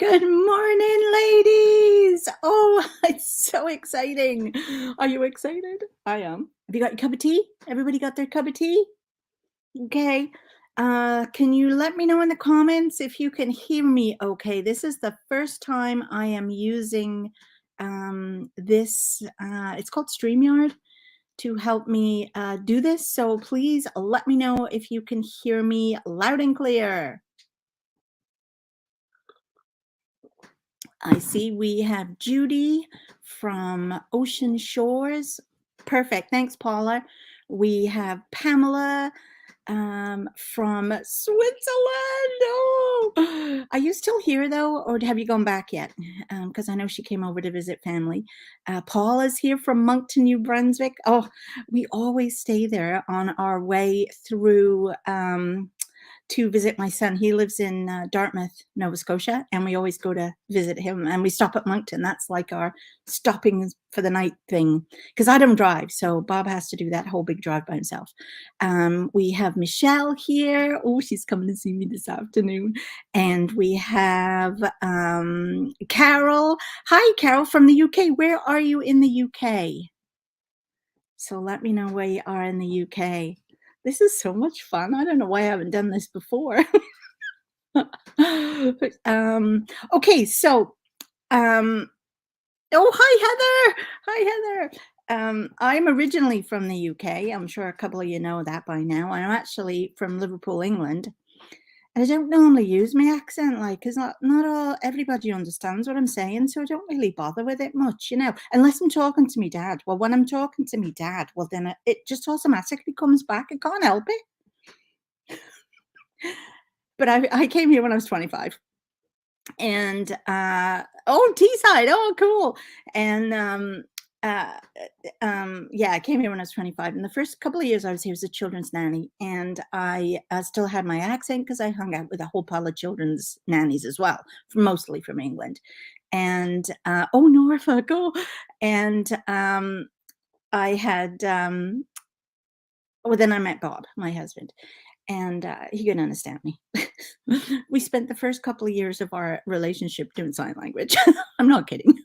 Good morning, ladies. Oh, it's so exciting. Are you excited? I am. Have you got your cup of tea? Everybody got their cup of tea? Okay. Can you let me know in the comments if you can hear me okay? This is the first time I am using this. It's called StreamYard to help me do this. So please let me know if you can hear me loud and clear. I see we have Judy from Ocean Shores. Perfect. Thanks, Paula. We have Pamela from Switzerland. Oh, are you still here though, or have you gone back yet? Because I know she came over to visit family. Paul is here from Moncton, New Brunswick. Oh, we always stay there on our way through to visit my son. He lives in Dartmouth, Nova Scotia, and we always go to visit him. And we stop at Moncton. That's like our stopping for the night thing, because I don't drive, so Bob has to do that whole big drive by himself. We have Michelle here. Oh, she's coming to see me this afternoon. And we have Carol. Hi, Carol from the UK. Where are you in the UK? So let me know where you are in the UK. This is so much fun. I don't know why I haven't done this before. Okay, so, oh, hi, Heather. Hi, Heather. I'm originally from the UK. I'm sure a couple of you know that by now. I'm actually from Liverpool, England. And I don't normally use my accent, like, because not all everybody understands what I'm saying, so I don't really bother with it much, unless I'm talking to me dad. Well, when I'm talking to me dad, well, then it just automatically comes back. I can't help it. But I came here when I was 25. And oh, Teesside. Oh, cool. And uh, yeah, I came here when I was 25. And the first couple of years I was here as a children's nanny, and I still had my accent because I hung out with a whole pile of children's nannies as well, mostly from England. And oh, Norfolk. Oh, and I had. Well, then I met Bob, my husband, and he couldn't understand me. We spent the first couple of years of our relationship doing sign language. I'm not kidding.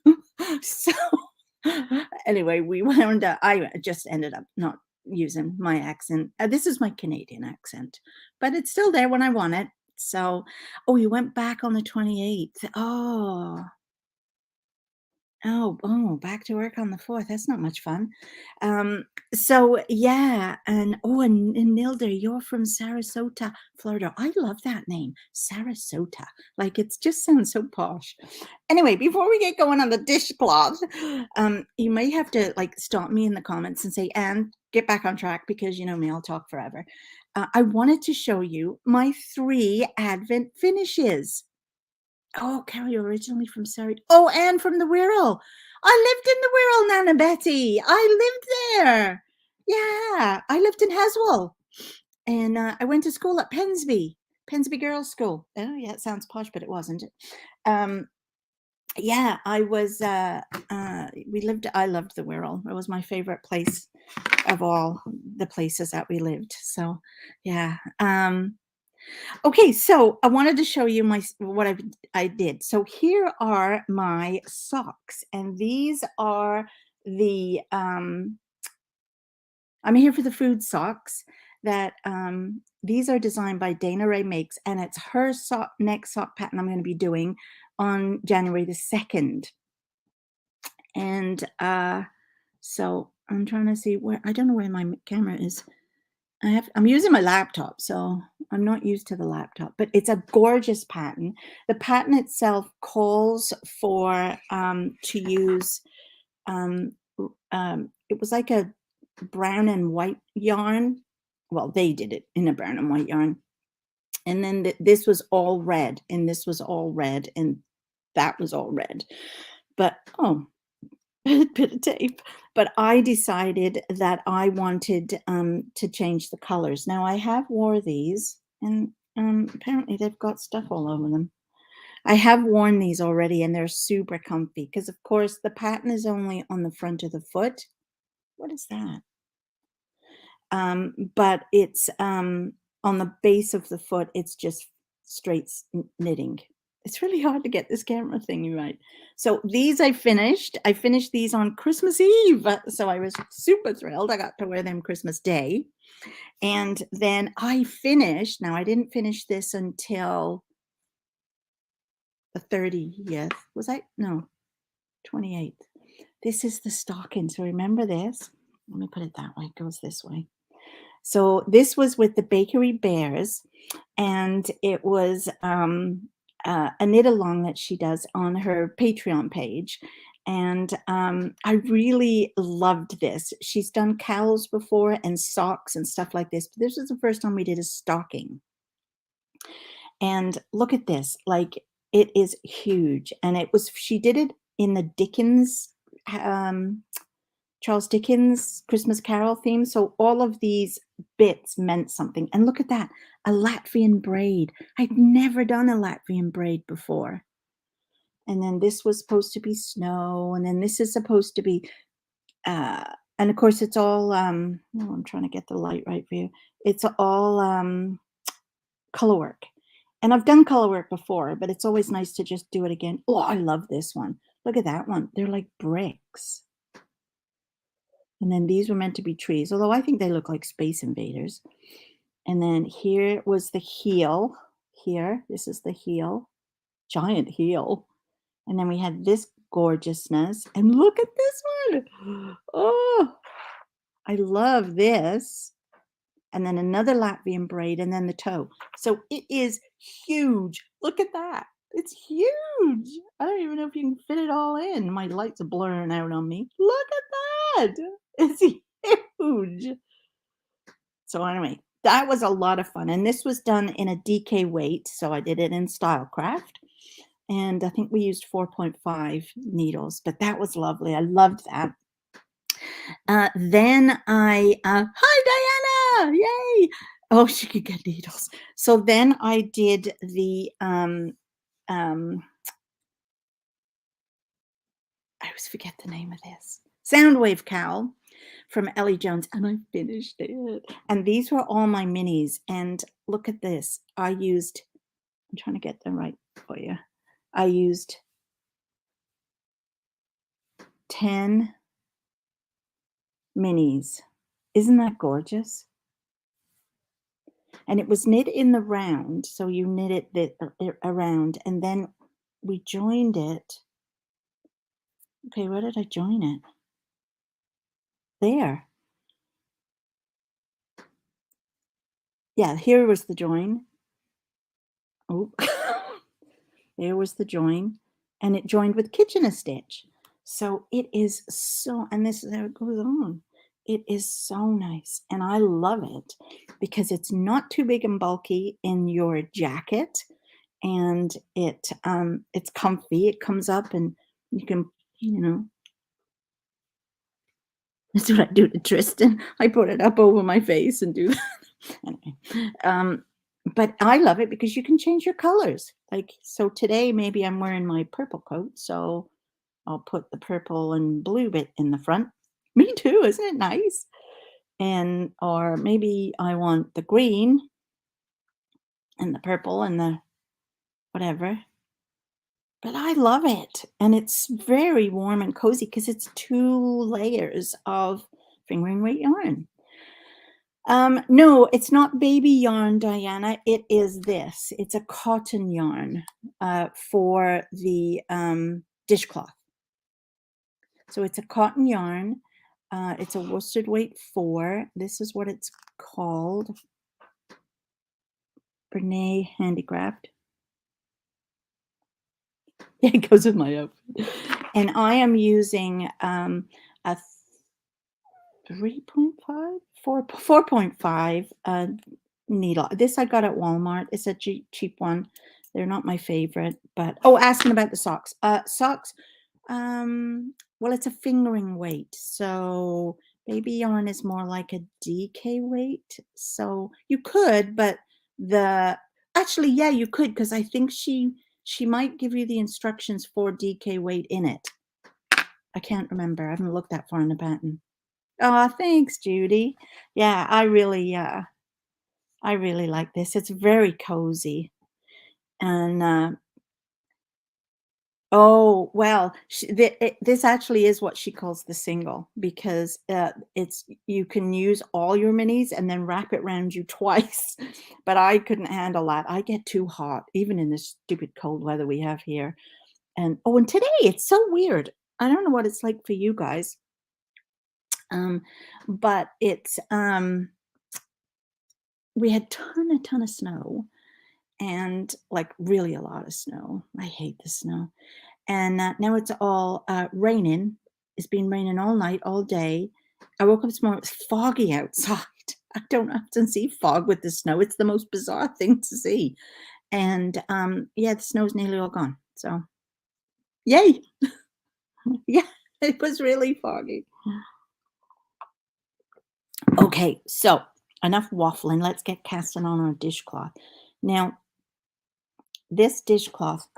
So anyway, I just ended up not using my accent. This is my Canadian accent, but it's still there when I want it. So, oh, you went back on the 28th. Oh, back to work on the 4th. That's not much fun. So yeah, and Nilda, you're from Sarasota, Florida. I love that name, Sarasota. Like, it just sounds so posh. Anyway, before we get going on the dishcloth, you may have to like stop me in the comments and say, "And get back on track," because you know me, I'll talk forever. I wanted to show you my 3 Advent finishes. Oh, Carol, you're originally from Surrey. Oh, and from the Wirral. I lived in the Wirral, Nana Betty. I lived there. Yeah, I lived in Haswell. And I went to school at Pensby Girls' School. Oh, yeah, it sounds posh, but it wasn't. Yeah, I loved the Wirral. It was my favorite place of all the places that we lived. So, yeah. Okay, so I wanted to show you what I did. So here are my socks, and these are the I'm here for the food socks that these are designed by Dana Ray Makes, and it's her next sock pattern I'm going to be doing on January the 2nd. And so I'm trying to see where, I don't know where my camera is. I'm using my laptop, so I'm not used to the laptop, but it's a gorgeous pattern. The pattern itself calls for to use it was like a brown and white yarn. Well, they did it in a brown and white yarn. And then this was all red, and this was all red, and that was all red. But oh, bit of tape. But I decided that I wanted to change the colors. Now I have wore these, and apparently they've got stuff all over them. I have worn these already, and they're super comfy because, of course, the pattern is only on the front of the foot. What is that? But it's on the base of the foot. It's just straight knitting. It's really hard to get this camera thingy right. So these I finished. I finished these on Christmas Eve. So I was super thrilled. I got to wear them Christmas Day. And then I finished. Now I didn't finish this until the 30th. Was I? No, 28th. This is the stocking. So remember this. Let me put it that way. It goes this way. So this was with the Bakery Bears, and it was a knit along that she does on her Patreon page. And I really loved this. She's done cowls before and socks and stuff like this, but this was the first time we did a stocking. And look at this, like it is huge. And it was, she did it in the Dickens Charles Dickens Christmas Carol theme. So all of these bits meant something. And look at that, a Latvian braid. I'd never done a Latvian braid before. And then this was supposed to be snow. And then this is supposed to be, and of course it's all, oh, I'm trying to get the light right for you. It's all color work. And I've done color work before, but it's always nice to just do it again. Oh, I love this one. Look at that one. They're like bricks. And then these were meant to be trees, although I think they look like Space Invaders. And then here was the heel. Here, this is the heel, giant heel. And then we had this gorgeousness. And look at this one. Oh, I love this. And then another Latvian braid and then the toe. So it is huge. Look at that. It's huge. I don't even know if you can fit it all in. My lights are blurring out on me. Look at that. It's huge. So anyway, that was a lot of fun. And this was done in a DK weight. So I did it in Stylecraft. And I think we used 4.5 needles, but that was lovely. I loved that. Then hi Diana, yay! Oh, she could get needles. So then I did the I always forget the name of this Soundwave cowl from Ellie Jones, and I finished it. And these were all my minis. And look at this. I'm trying to get them right for you. I used 10 minis. Isn't that gorgeous? And it was knit in the round. So you knit it around, and then we joined it. Okay, where did I join it? There. Yeah, here was the join. Oh, there was the join. And it joined with Kitchener stitch. So it is so, and this is how it goes on. It is so nice. And I love it because it's not too big and bulky in your jacket. And it's comfy. It comes up and you can, that's what I do to Tristan. I put it up over my face and do that. Anyway, but I love it because you can change your colors. Like, so today maybe I'm wearing my purple coat, so I'll put the purple and blue bit in the front. Me too, isn't it nice? And or maybe I want the green and the purple and the whatever. But I love it. And it's very warm and cozy because it's 2 layers of fingering weight yarn. No, it's not baby yarn, Diana. It is this. It's a cotton yarn for the dishcloth. So it's a cotton yarn. It's a worsted weight 4. This is what it's called. Brene Handicraft. Yeah, it goes with my outfit. And I am using a 3.5, 4.5 needle. This I got at Walmart. It's a cheap one. They're not my favorite, but asking about the socks. Socks. Well, it's a fingering weight, so baby yarn is more like a DK weight. So you could, but actually, yeah, you could, because I think she might give you the instructions for DK weight in it. I can't remember. I haven't looked that far in the pattern. Oh, thanks, Judy. Yeah, I really like this. It's very cozy. And Oh, well, this actually is what she calls the single because, it's you can use all your minis and then wrap it around you twice, but I couldn't handle that. I get too hot, even in this stupid cold weather we have here, and oh, and today it's so weird. I don't know what it's like for you guys, um, but we had a ton of snow and, like, really a lot of snow. I hate the snow. And now it's all raining. It's been raining all night, all day. I woke up this morning, it was foggy outside. I don't often see fog with the snow. It's the most bizarre thing to see. And yeah, the snow's nearly all gone. So, yay. Yeah, it was really foggy. Okay, so enough waffling. Let's get casting on our dishcloth. Now, this dishcloth,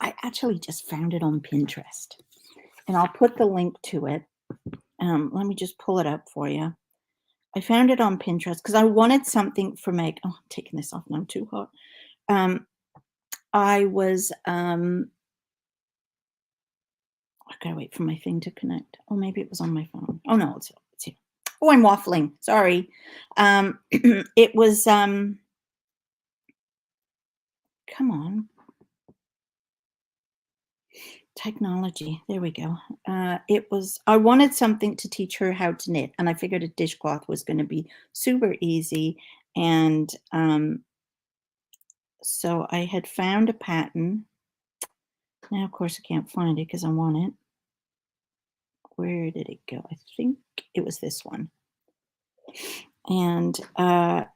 I actually just found it on Pinterest, and I'll put the link to it. Let me just pull it up for you. I found it on Pinterest because I wanted something for Meg. Oh, I'm taking this off now. I'm too hot. Um, I was I gotta wait for my thing to connect. Oh, maybe it was on my phone. Oh no, it's here. Oh, I'm waffling. Sorry. It was come on. Technology. There we go. I wanted something to teach her how to knit, and I figured a dishcloth was going to be super easy. And so I had found a pattern. Now, of course, I can't find it because I want it. Where did it go? I think it was this one. And I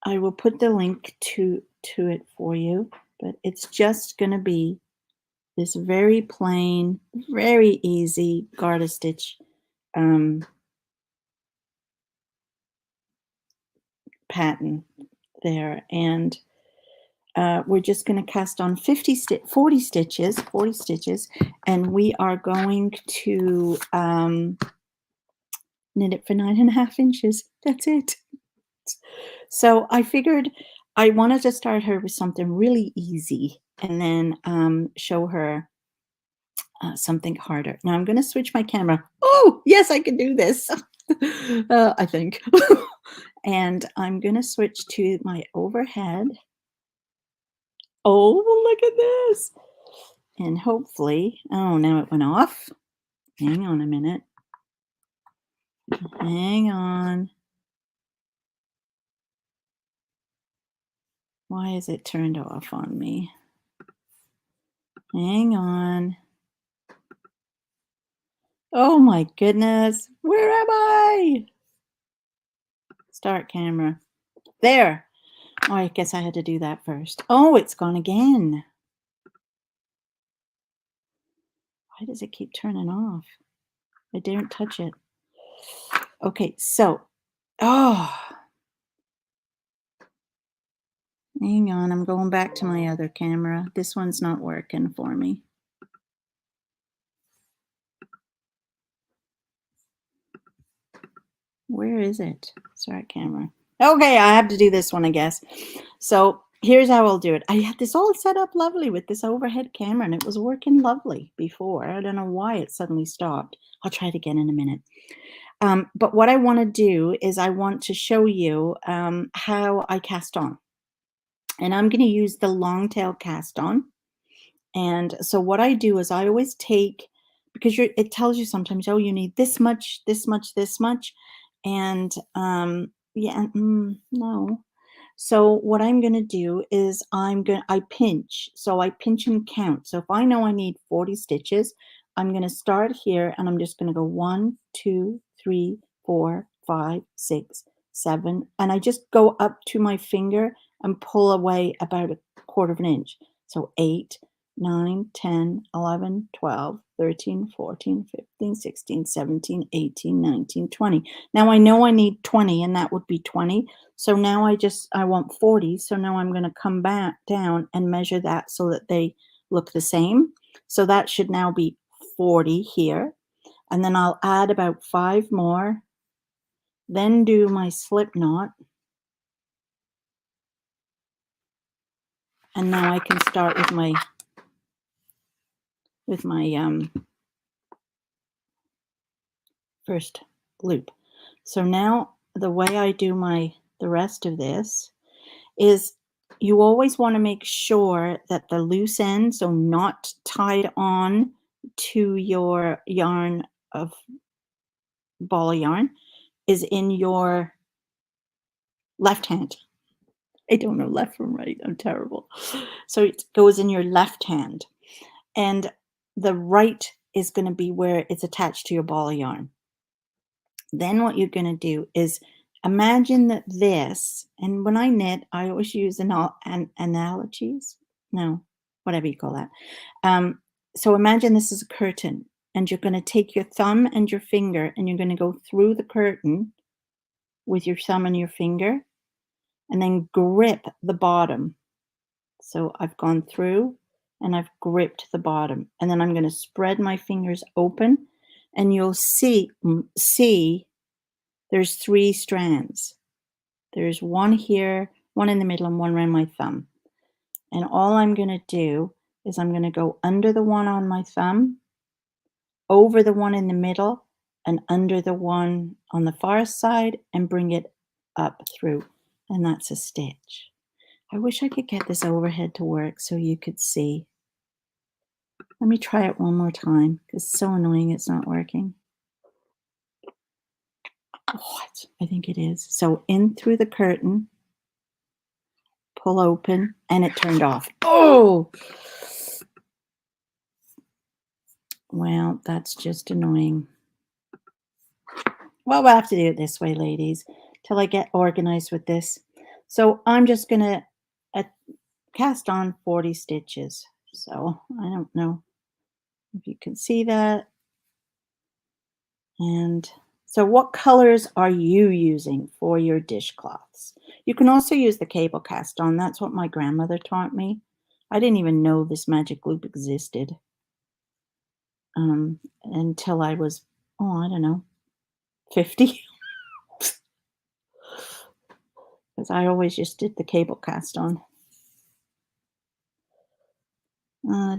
will put the link to it for you, but it's just going to be this very plain, very easy garter stitch pattern there. And we're just going to cast on 40 stitches, and we are going to knit it for 9.5 inches. That's it. So I figured I wanted to start her with something really easy and then show her something harder. Now I'm going to switch my camera. Oh, yes, I can do this. I think. And I'm going to switch to my overhead. Oh, look at this. And hopefully, oh, now it went off. Hang on a minute. Hang on. Why is it turned off on me? Hang on. Oh my goodness. Where am I? Start camera. There. Oh, I guess I had to do that first. Oh, it's gone again. Why does it keep turning off? I daren't touch it. Okay, so, oh, hang on. I'm going back to my other camera. This one's not working for me. Where is it? Start camera. Okay, I have to do this one, I guess. So here's how I'll do it. I had this all set up lovely with this overhead camera, and it was working lovely before. I don't know why it suddenly stopped. I'll try it again in a minute. But what I want to do is I want to show you how I cast on. And I'm going to use the long tail cast on. And so what I do is I always take, because it tells you sometimes, oh, you need this much, this much, this much. And yeah, no. So what I'm going to do is I pinch. So I pinch and count. So if I know I need 40 stitches, I'm going to start here and I'm just going to go 1, 2, 3, 4, 5, 6, 7. And I just go up to my finger and pull away about 1/4 of an inch. So 8, 9, 10, 11, 12, 13, 14, 15, 16, 17, 18, 19, 20. Now I know I need 20 and that would be 20. So now I want 40. So now I'm going to come back down and measure that so that they look the same. So that should now be 40 here. And then I'll add about 5 more, then do my slip knot. And now I can start with my with my first loop. So now the way I do the rest of this is you always want to make sure that the loose end, so not tied on to your yarn of ball of yarn, is in your left hand. I don't know left from right. I'm terrible. So it goes in your left hand. And the right is going to be where it's attached to your ball of yarn. Then what you're going to do is imagine that this, and when I knit, I always use analogies. No, whatever you call that. So imagine this is a curtain, and you're going to take your thumb and your finger, and you're going to go through the curtain with your thumb and your finger, and then grip the bottom. So I've gone through and I've gripped the bottom, and then I'm going to spread my fingers open, and you'll see there's 3 strands. There's one here, one in the middle, and one around my thumb. And all I'm going to do is I'm going to go under the one on my thumb, over the one in the middle, and under the one on the far side, and bring it up through. And that's a stitch. I wish I could get this overhead to work so you could see. Let me try it one more time because it's so annoying it's not working. What? I think it is. So in through the curtain, pull open, and it turned off. Oh! Well, that's just annoying. Well, we'll have to do it this way, ladies, till I get organized with this. So I'm just going to cast on 40 stitches. So I don't know if you can see that. And so what colors are you using for your dishcloths? You can also use the cable cast on. That's what my grandmother taught me. I didn't even know this magic loop existed until I was, I don't know, 50. Because I always just did the cable cast on.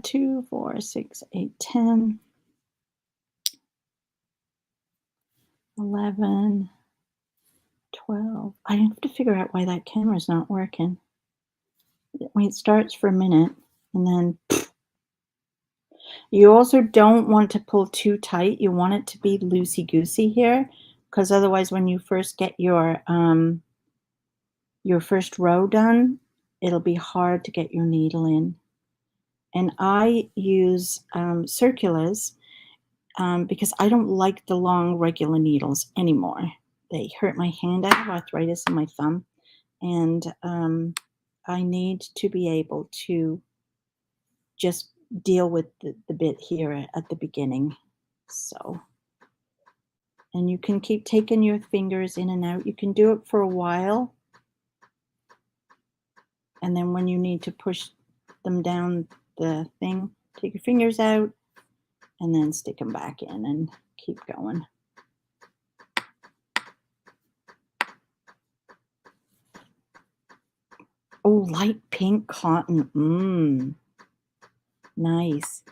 2, 4, 6, 8, 10, 11, 12. I have to figure out why that camera's not working. It starts for a minute, and then you also don't want to pull too tight. You want it to be loosey-goosey here, because otherwise when you first get your first row done, it'll be hard to get your needle in. And I use circulars because I don't like the long regular needles anymore. They hurt my hand. I have arthritis in my thumb, and I need to be able to just deal with the bit here at the beginning. So, and you can keep taking your fingers in and out. You can do it for a while, and then when you need to push them down the thing, take your fingers out and then stick them back in and keep going. Oh, light pink cotton. Nice.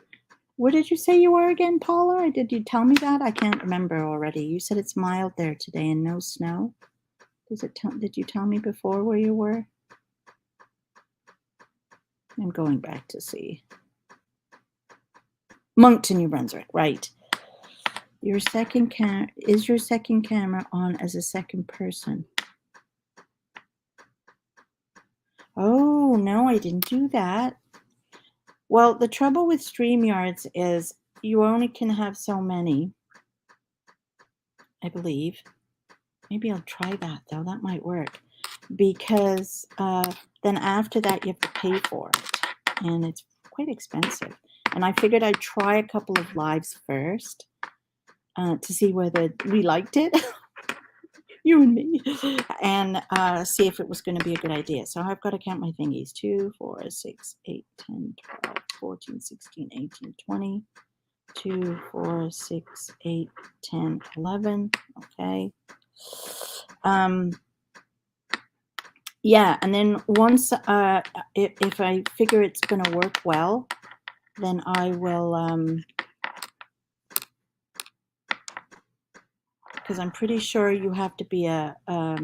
Where did you say you were again, Paula? Did you tell me that? I can't remember already. You said it's mild there today and no snow. Did you tell me before where you were? I'm going back to see. Moncton, New Brunswick, right. Is your second camera on as a second person? Oh, no, I didn't do that. Well, the trouble with StreamYards is you only can have so many, I believe. Maybe I'll try that, though. That might work. Because then after that, you have to pay for it. And it's quite expensive. And I figured I'd try a couple of lives first to see whether we liked it. You and me. And see if it was going to be a good idea. So I've got to count my thingies. 2, 4, 6, 8, 10, 12, 14, 16, 18, 20. 2, 4, 6, 8, 10, 11. Okay. Yeah, and then once if I figure it's going to work well, then I will, because I'm pretty sure you have to be a, what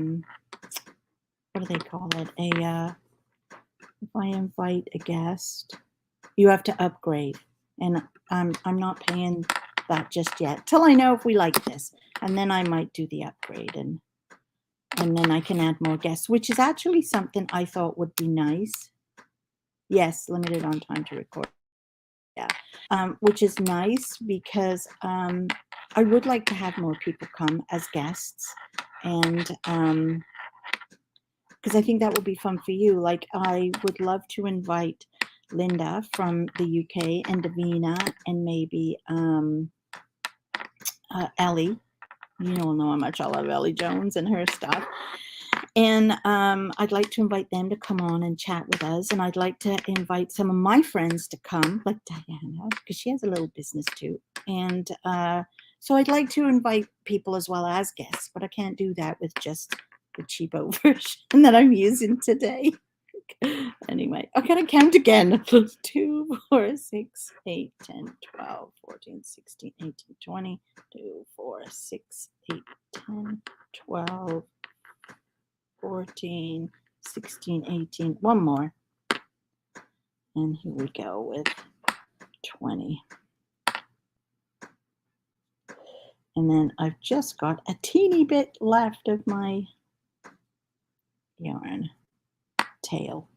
do they call it? If I invite a guest, you have to upgrade. And I'm not paying that just yet till I know if we like this. And then I might do the upgrade, and then I can add more guests, which is actually something I thought would be nice. Yes, limited on time to record. Yeah, which is nice because I would like to have more people come as guests, and because I think that would be fun for you. Like, I would love to invite Linda from the UK and Davina and maybe Ellie. You all know how much I love Ellie Jones and her stuff. And I'd like to invite them to come on and chat with us. And I'd like to invite some of my friends to come, like Diana, because she has a little business too. And so I'd like to invite people as well as guests, but I can't do that with just the cheapo version that I'm using today. Anyway, I gotta count again. 2, 4, 6, 8, 10, 12, 14, 16, 18, 20, 2, 4, 6, 8, 10, 12, 14, 16, 18. One more. And here we go with 20. And then I've just got a teeny bit left of my yarn tail.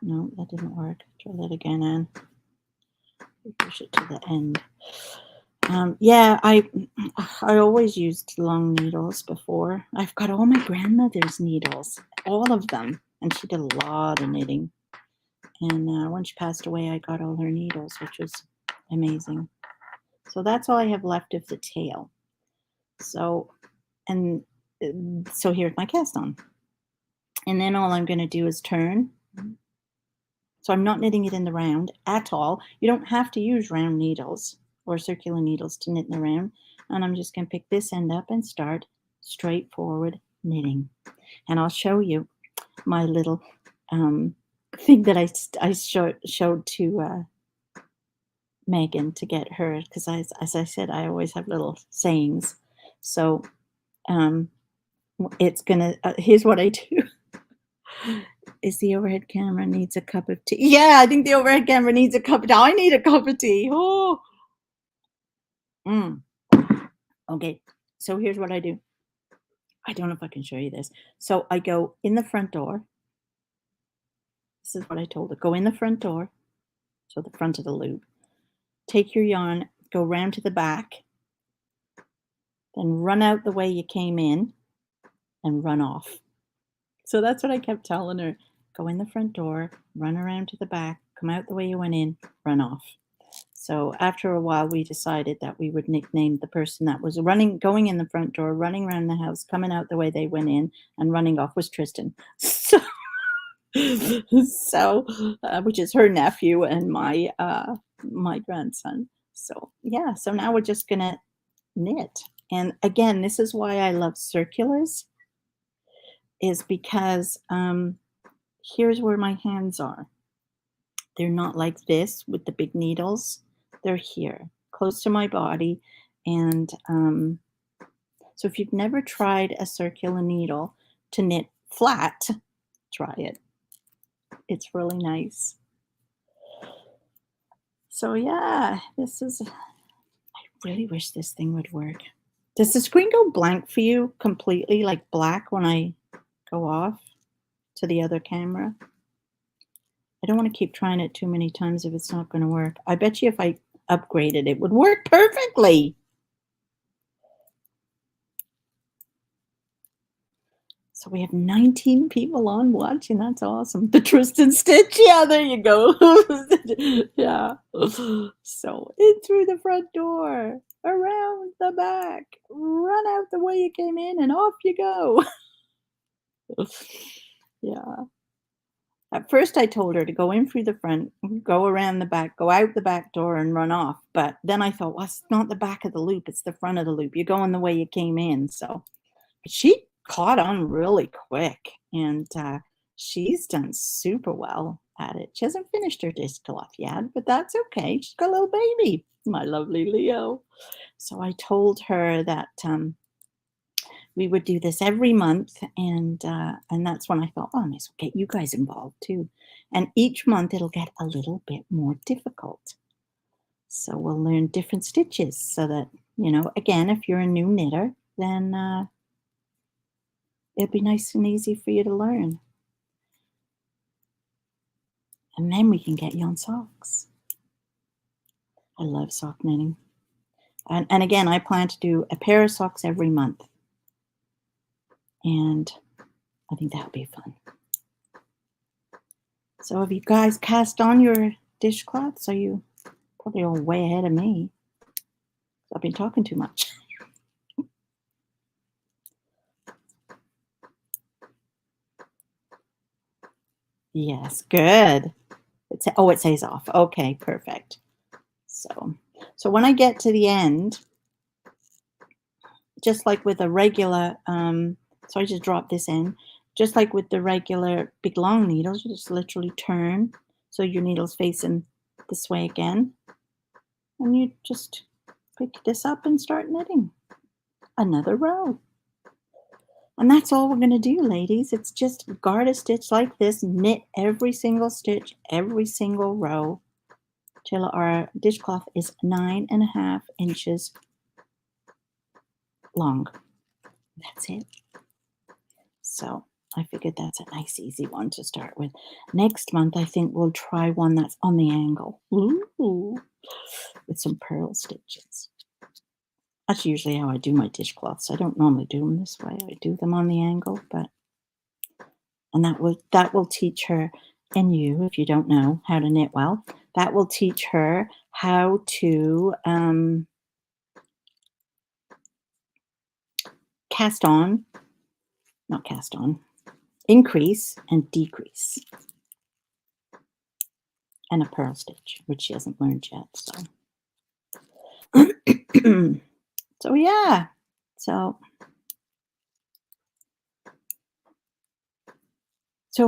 No, that didn't work. Try that again, Anne. Push it to the end. Yeah, I always used long needles before. I've got all my grandmother's needles, all of them, and she did a lot of knitting. And when she passed away, I got all her needles, which was amazing. So that's all I have left of the tail. So here's my cast on. And then all I'm going to do is turn. So I'm not knitting it in the round at all. You don't have to use round needles or circular needles to knit in the round. And I'm just going to pick this end up and start straightforward knitting. And I'll show you my little thing that I showed to Megan to get her, because as I said, I always have little sayings. So it's gonna here's what I do. Is the overhead camera needs a cup of tea? Yeah, I think the overhead camera needs a cup of tea. I need a cup of tea. Oh. Okay, so here's what I do. I don't know if I can show you this. So I go in the front door. This is what I told her. Go in the front door, so the front of the loop. Take your yarn, go round to the back, then run out the way you came in and run off. So that's what I kept telling her. Go in the front door, run around to the back, come out the way you went in, run off. So after a while, we decided that we would nickname the person that was going in the front door, running around the house, coming out the way they went in, and running off was Tristan. So, which is her nephew and my grandson. So yeah, so now we're just gonna knit. And again, this is why I love circulars, is because here's where my hands are. They're not like this with the big needles. They're here, close to my body. And so if you've never tried a circular needle to knit flat, try it. It's really nice. So yeah, I really wish this thing would work. Does the screen go blank for you completely, like black, when I go off to the other camera? I don't want to keep trying it too many times if it's not going to work. I bet you if I upgraded, it would work perfectly. So we have 19 people on watching. That's awesome. The Tristan Stitch. Yeah, there you go. Yeah. So in through the front door, around the back, run out the way you came in, and off you go. Yeah. At first, I told her to go in through the front, go around the back, go out the back door, and run off. But then I thought, well, it's not the back of the loop, it's the front of the loop. You're going the way you came in. So she caught on really quick, and she's done super well. at it. She hasn't finished her dishcloth yet, but that's okay. She's got a little baby, my lovely Leo. So I told her that we would do this every month, and that's when I thought, oh, I might as well get you guys involved too. And each month it'll get a little bit more difficult. So we'll learn different stitches so that, again, if you're a new knitter, then it'll be nice and easy for you to learn. And then we can get you on socks. I love sock knitting. And again, I plan to do a pair of socks every month. And I think that'll be fun. So have you guys cast on your dishcloths? Are you probably all way ahead of me? I've been talking too much. Yes, good. It says off. Okay, perfect. So when I get to the end, just like with a regular, so I just drop this in, just like with the regular big long needles, you just literally turn so your needle's facing this way again, and you just pick this up and start knitting another row. And that's all we're going to do, ladies. It's just garter stitch like this, knit every single stitch, every single row, till our dishcloth is 9.5 inches long. That's it. So I figured that's a nice, easy one to start with. Next month, I think we'll try one that's on the angle. Ooh, with some purl stitches. That's usually how I do my dishcloths. I don't normally do them this way. I do them on the angle, and that will teach her and you, if you don't know how to knit well, that will teach her how to increase and decrease, and a purl stitch, which she hasn't learned yet. So yeah. So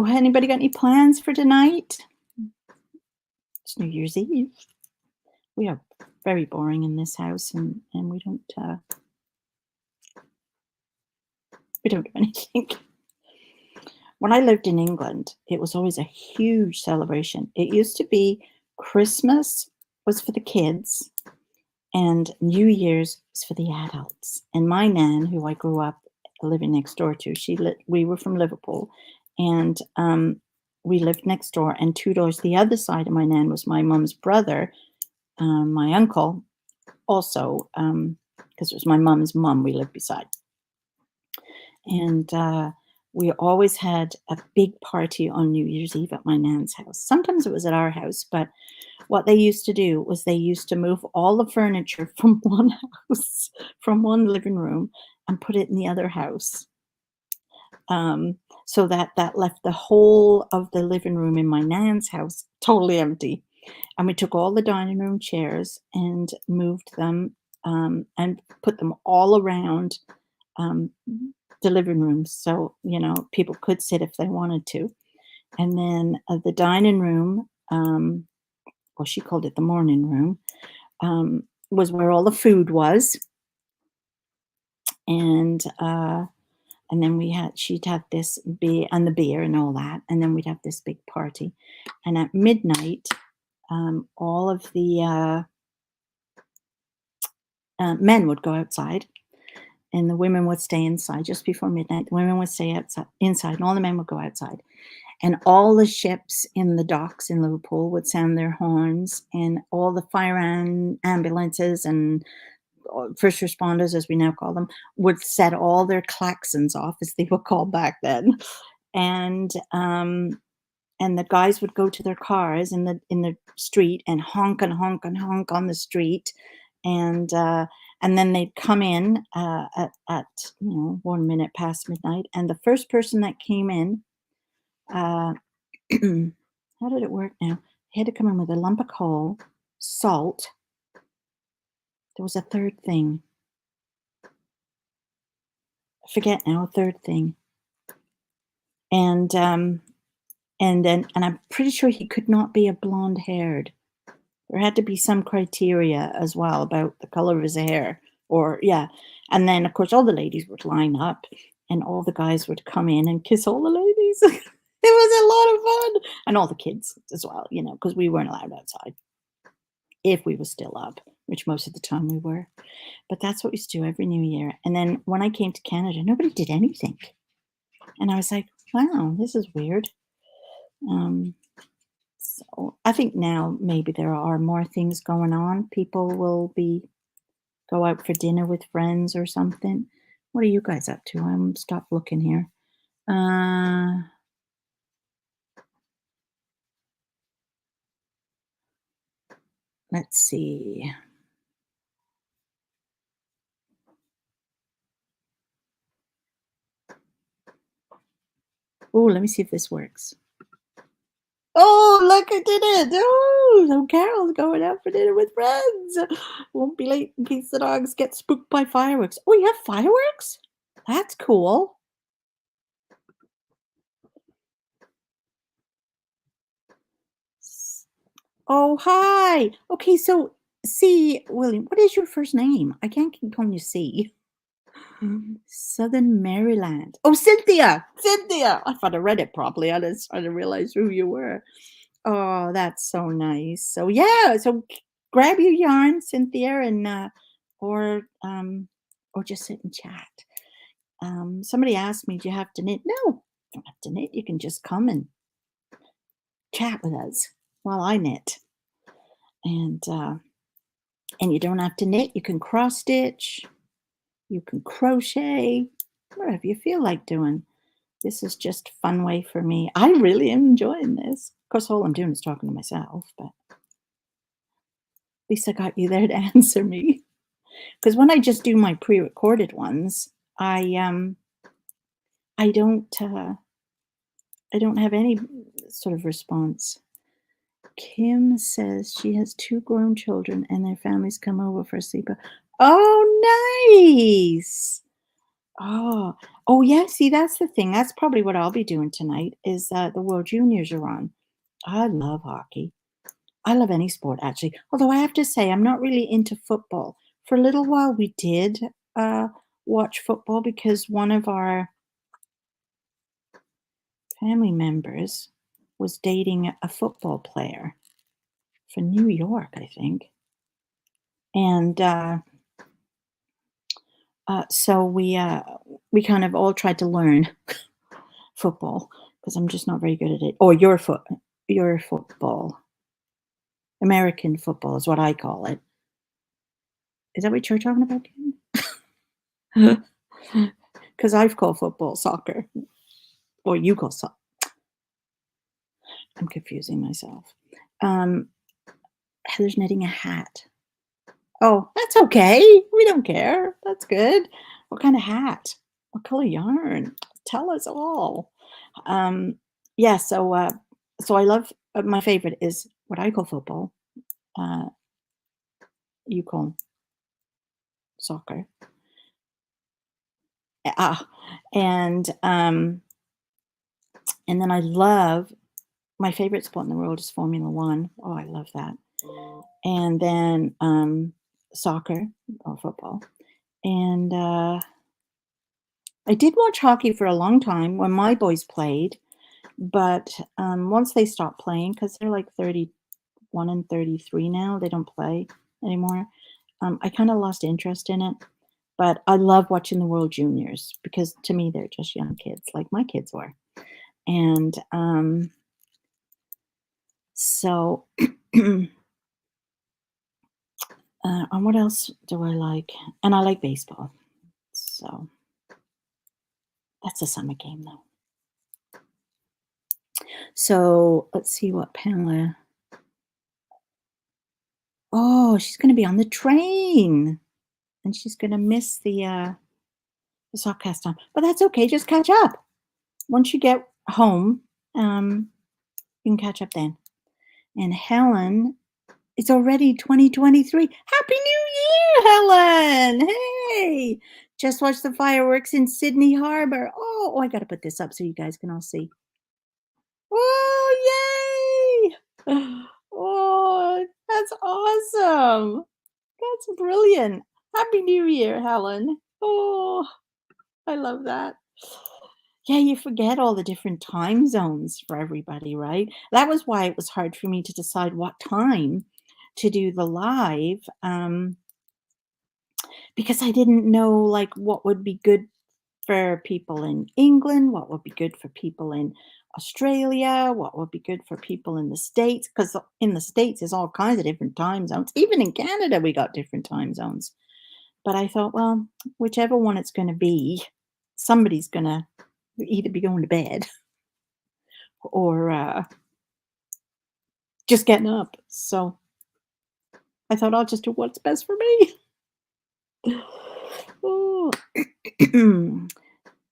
anybody got any plans for tonight? It's New Year's Eve. We are very boring in this house, and we don't do anything. When I lived in England, it was always a huge celebration. It used to be Christmas was for the kids, and New Year's was for the adults. And my nan, who I grew up living next door to, we were from Liverpool, and we lived next door. And 2 doors the other side of my nan was my mum's brother, my uncle, also, because it was my mum's mum we lived beside. And we always had a big party on New Year's Eve at my nan's house. Sometimes it was at our house, but what they used to do was they used to move all the furniture from one house, from one living room, and put it in the other house. So that left the whole of the living room in my nan's house totally empty. And we took all the dining room chairs and moved them and put them all around the living room, so people could sit if they wanted to. And then the dining room, well, she called it the morning room, was where all the food was. And then she'd have this beer and the beer and all that, and then we'd have this big party. And at midnight, all of the men would go outside, and the women would stay inside. Just before midnight, the women would stay inside, and all the men would go outside. And all the ships in the docks in Liverpool would sound their horns, and all the fire ambulances and first responders, as we now call them, would set all their klaxons off, as they were called back then. And the guys would go to their cars in the street and honk and honk and honk on the street, and then they'd come in at 1 minute past midnight, and the first person that came in, how did it work now? They had to come in with a lump of coal, salt. There was a third thing. I forget now, a third thing. And And I'm pretty sure he could not be a blonde-haired. There had to be some criteria as well about the color of his hair or yeah. And then, of course, all the ladies would line up and all the guys would come in and kiss all the ladies. It was a lot of fun. And all the kids as well, because we weren't allowed outside if we were still up, which most of the time we were. But that's what we used to do every New Year. And then when I came to Canada, nobody did anything. And I was like, wow, this is weird. Um, so I think now maybe there are more things going on. People will be go out for dinner with friends or something. What are you guys up to? I'm stop looking here. Uh, let's see. Oh, let me see if this works. Oh, look, I did it. Oh, so Carol's going out for dinner with friends. Won't be late in case the dogs get spooked by fireworks. Oh, you have fireworks? That's cool. Oh, hi. Okay, so C, William, what is your first name? I can't keep calling you C. Southern Maryland. Oh, Cynthia. Cynthia. I thought I read it properly. I didn't realize who you were. Oh, that's so nice. So yeah, so grab your yarn, Cynthia, and or just sit and chat. Somebody asked me, "Do you have to knit?" No, you don't have to knit. You can just come and chat with us while I knit, and you don't have to knit. You can cross stitch, you can crochet, whatever you feel like doing. This is just a fun way for me. I really am enjoying this. Of course, all I'm doing is talking to myself, but at least I got you there to answer me. Because when I just do my pre-recorded ones, I don't I don't have any sort of response. Kim says she has two grown children and their families come over for a sleepover. Oh, nice. Oh, oh yeah. See, that's the thing. That's probably what I'll be doing tonight. Is the World Juniors are on. I love hockey. I love any sport actually. Although I have to say, I'm not really into football. For a little while, we did uh, watch football because one of our family members was dating a football player for New York, I think. And so we kind of all tried to learn football because I'm just not very good at it. Or your football, American football is what I call it. Is that what you're talking about, Kim? Because I've called football soccer, or you call soccer. I'm confusing myself. Um, Heather's knitting a hat. Oh, that's okay. We don't care. That's good. What kind of hat? What color yarn? Tell us all. Um, yeah, so I love my favorite is what I call football. Uh, you call soccer. Ah, and and then I love my favorite sport in the world is Formula One. Oh, I love that. And then soccer or football. And I did watch hockey for a long time when my boys played, but once they stopped playing, because they're like 31 and 33 now, they don't play anymore. I kind of lost interest in it, but I love watching the World Juniors because to me they're just young kids, like my kids were. And so, and what else do I like? And I like baseball. So that's a summer game, though. So let's see what Pamela. Oh, she's going to be on the train, and she's going to miss the softcast time. But that's okay. Just catch up. Once you get home, you can catch up then. And Helen, it's already 2023. Happy New Year, Helen! Hey, just watched the fireworks in Sydney Harbor. Oh, I got to put this up so you guys can all see. Whoa! Oh, that's awesome. That's brilliant. Happy New Year, Helen. Oh, I love that. Yeah, you forget all the different time zones for everybody, right? That was why it was hard for me to decide what time to do the live, because I didn't know like what would be good for people in England, what would be good for people in Australia, what would be good for people in the States, because in the States there's all kinds of different time zones. Even in Canada, we got different time zones. But I thought, well, whichever one it's going to be, somebody's going to either be going to bed or just getting up. So I thought I'll just do what's best for me. Oh.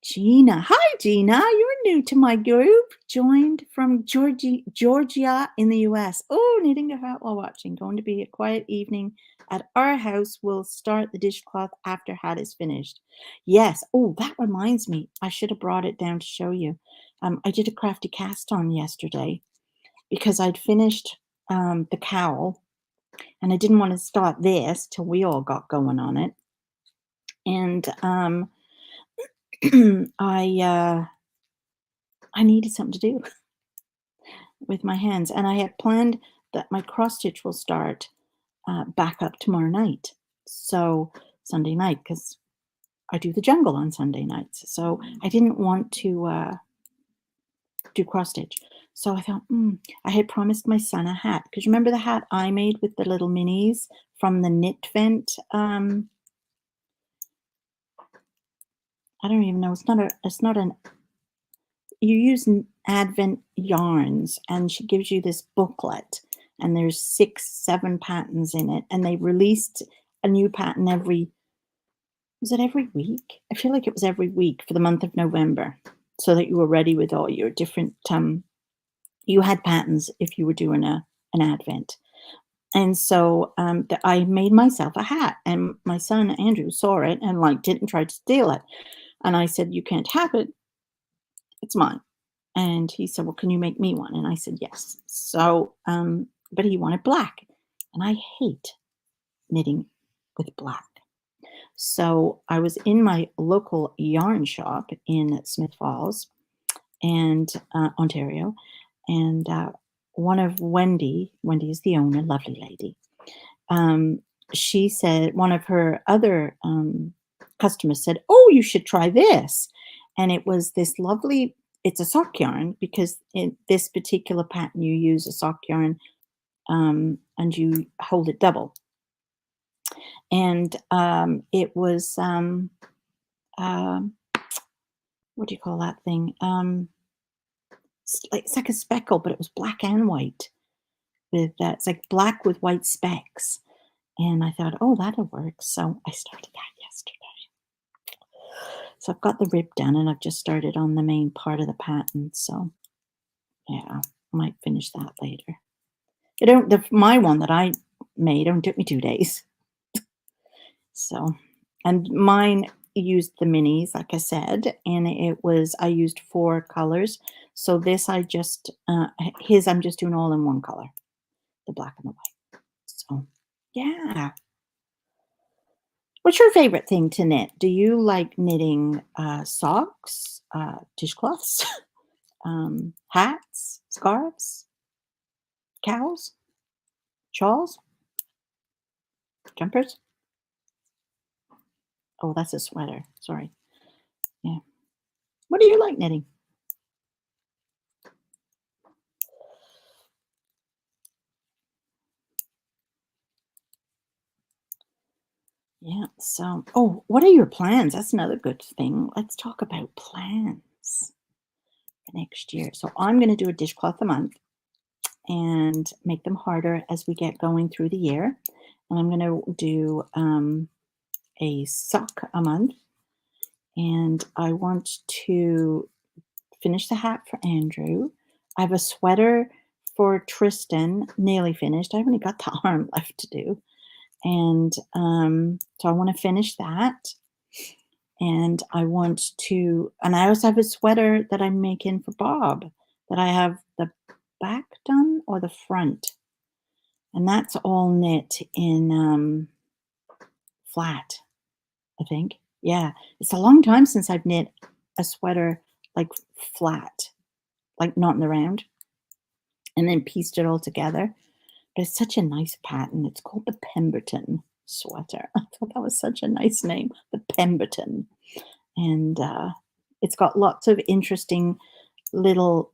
Gina. Hi, Gina. You're new to my group. Joined from Georgia in the US. Oh, knitting a hat while watching. Going to be a quiet evening at our house. We'll start the dishcloth after hat is finished. Yes. Oh, that reminds me. I should have brought it down to show you. I did a crafty cast on yesterday because I'd finished the cowl and I didn't want to start this till we all got going on it. And I I needed something to do with my hands, and I had planned that my cross stitch will start back up tomorrow night. So Sunday night, because I do the jungle on Sunday nights. So I didn't want to do cross stitch. So I thought, I had promised my son a hat because remember the hat I made with the little minis from the Knit Vent. I don't even know. It's not an you use Advent yarns, and she gives you this booklet, and there's 6, 7 patterns in it, and they released a new pattern was it every week? I feel like it was every week for the month of November, so that you were ready with all your different, you had patterns if you were doing an Advent. And so I made myself a hat, and my son Andrew saw it and like didn't try to steal it. And I said, "You can't have it. It's mine." And he said, "Well, can you make me one?" And I said, "Yes." So, but he wanted black, and I hate knitting with black. So I was in my local yarn shop in Smith Falls and Ontario, and one of Wendy is the owner, lovely lady. Um, she said one of her other customers said, "Oh, you should try this," and it was this lovely. It's a sock yarn because in this particular pattern you use a sock yarn and you hold it double. And it was um, what do you call that thing? It's like a speckle, but it was black and white. With it's like black with white specks. And I thought, oh, that'll work. So I started that yesterday. So I've got the rib done and I've just started on the main part of the pattern. So yeah, I might finish that later. It don't my one that I made only took me 2 days. So and mine used the minis, like I said, and it was I used 4 colors. So this I just his I'm just doing all in one color, the black and the white. So yeah. What's your favorite thing to knit? Do you like knitting socks, dishcloths, hats, scarves, cowls, shawls, jumpers? Oh, that's a sweater. Sorry. Yeah. What do you like knitting? Yeah. So, oh, what are your plans? That's another good thing. Let's talk about plans for next year. So, I'm going to do a dishcloth a month and make them harder as we get going through the year. And I'm going to do a sock a month. And I want to finish the hat for Andrew. I have a sweater for Tristan, nearly finished. I've only got the arm left to do. And so I want to finish that. And I also have a sweater that I'm making for Bob that I have the back done or the front, and that's all knit in flat, I think. Yeah, it's a long time since I've knit a sweater like flat, like not in the round, and then pieced it all together. But it's such a nice pattern. It's called the Pemberton sweater. I thought that was such a nice name, the Pemberton. And it's got lots of interesting little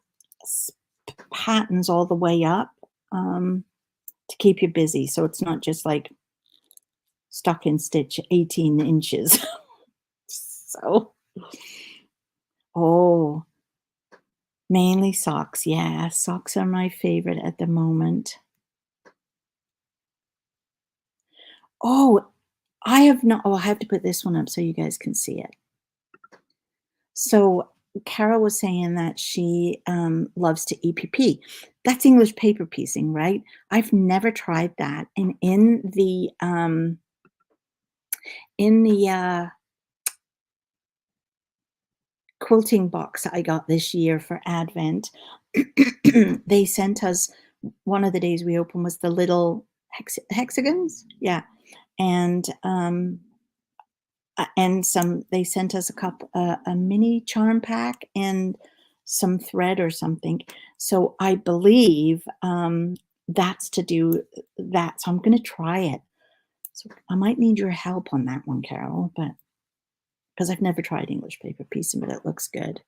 patterns all the way up to keep you busy. So it's not just like stuck in stitch 18 inches. So, oh, mainly socks. Yeah, socks are my favorite at the moment. Oh, I have not. Oh, I have to put this one up so you guys can see it. So Carol was saying that she loves to EPP. That's English paper piecing, right? I've never tried that. And in the quilting box I got this year for Advent, they sent us one of the days we opened was the little hexagons, yeah, and some they sent us a mini charm pack and some thread or something. So I believe that's to do that. So I'm going to try it. So I might need your help on that one, Carol, but because I've never tried English paper piecing, but it looks good.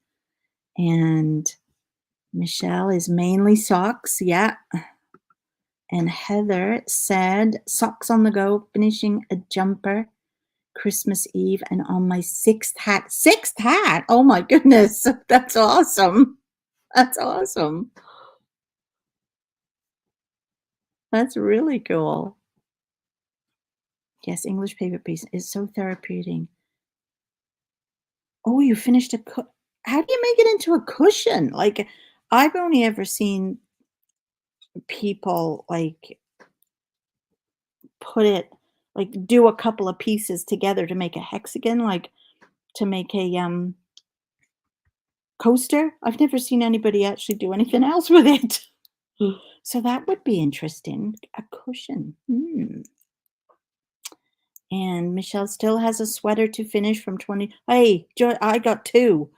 And Michelle is mainly socks, yeah. And Heather said socks on the go, finishing a jumper Christmas Eve and on my sixth hat. Sixth hat? Oh my goodness. That's awesome. That's awesome. That's really cool. Yes, English paper piece is so therapeutic. Oh, you finished how do you make it into a cushion? Like, I've only ever seen people like put it like do a couple of pieces together to make a hexagon, like to make a coaster. I've never seen anybody actually do anything else with it. So that would be interesting. A cushion. And Michelle still has a sweater to finish from 20. Hey, Joy, I got two.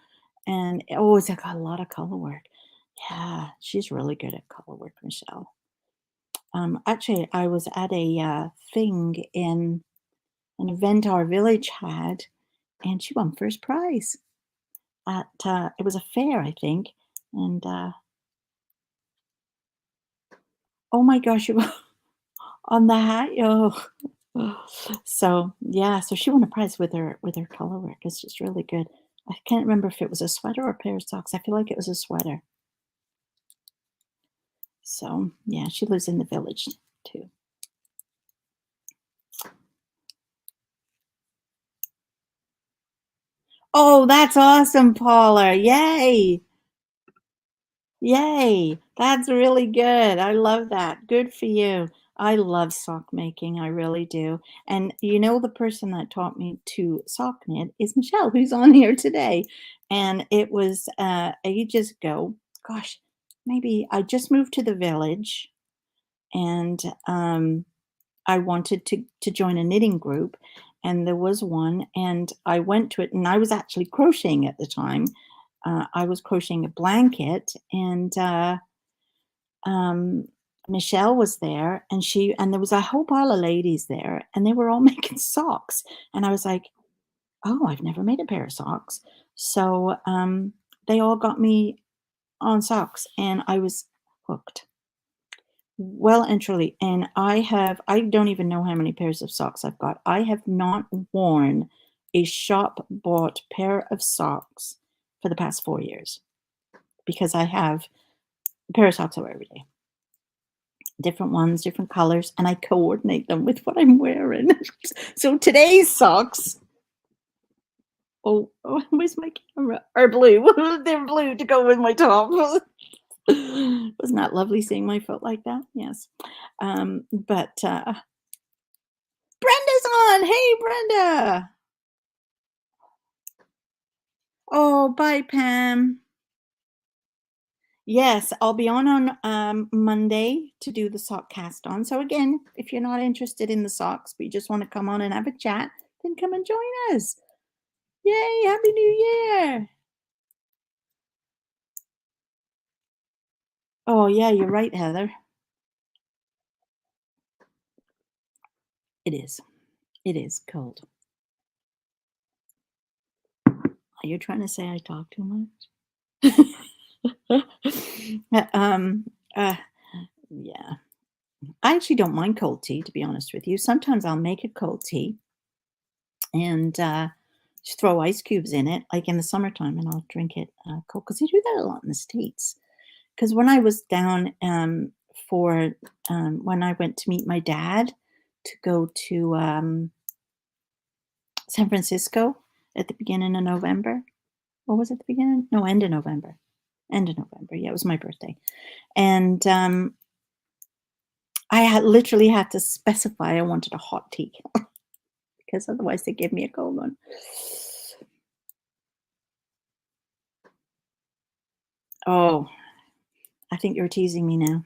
And oh, it's got a lot of color work. Yeah, she's really good at color work, Michelle. Actually, I was at a thing in an event our village had, and she won first prize at it was a fair, I think. And oh my gosh, you on the hat, oh. So yeah, so she won a prize with her color work. It's just really good. I can't remember if it was a sweater or a pair of socks. I feel like it was a sweater. So yeah, she lives in the village too. Oh, that's awesome, Paula. Yay. Yay. That's really good. I love that. Good for you. I love sock making. I really do. And you know, the person that taught me to sock knit is Michelle, who's on here today. And it was ages ago. Gosh, maybe I just moved to the village and I wanted to join a knitting group, and there was one, and I went to it, and I was actually crocheting at the time. I was crocheting a blanket, and um, Michelle was there, and there was a whole pile of ladies there, and they were all making socks, and I was like, "Oh, I've never made a pair of socks," so they all got me on socks, and I was hooked. Well and truly, and I don't even know how many pairs of socks I've got. I have not worn a shop-bought pair of socks for the past 4 years because I have a pair of socks I wear every day. Different ones, different colors, and I coordinate them with what I'm wearing. So today's socks where's my camera? Are blue. They're blue to go with my top. Wasn't that lovely seeing my foot like that? Yes. But Brenda's on. Hey, Brenda. Oh, bye, Pam. Yes, I'll be on Monday to do the sock cast on. So again, if you're not interested in the socks, but you just want to come on and have a chat, then come and join us. Yay, Happy New Year. Oh yeah, you're right, Heather. It is. It is cold. Are you trying to say I talk too much? um, uh, yeah. I actually don't mind cold tea, to be honest with you. Sometimes I'll make a cold tea and just throw ice cubes in it, like in the summertime, and I'll drink it cold because they do that a lot in the States. Because when I was down for when I went to meet my dad to go to San Francisco at the beginning of November. What was it, the beginning? No, end of November. End of November. Yeah, it was my birthday. And I had literally had to specify I wanted a hot tea because otherwise they gave me a cold one. Oh, I think you're teasing me now.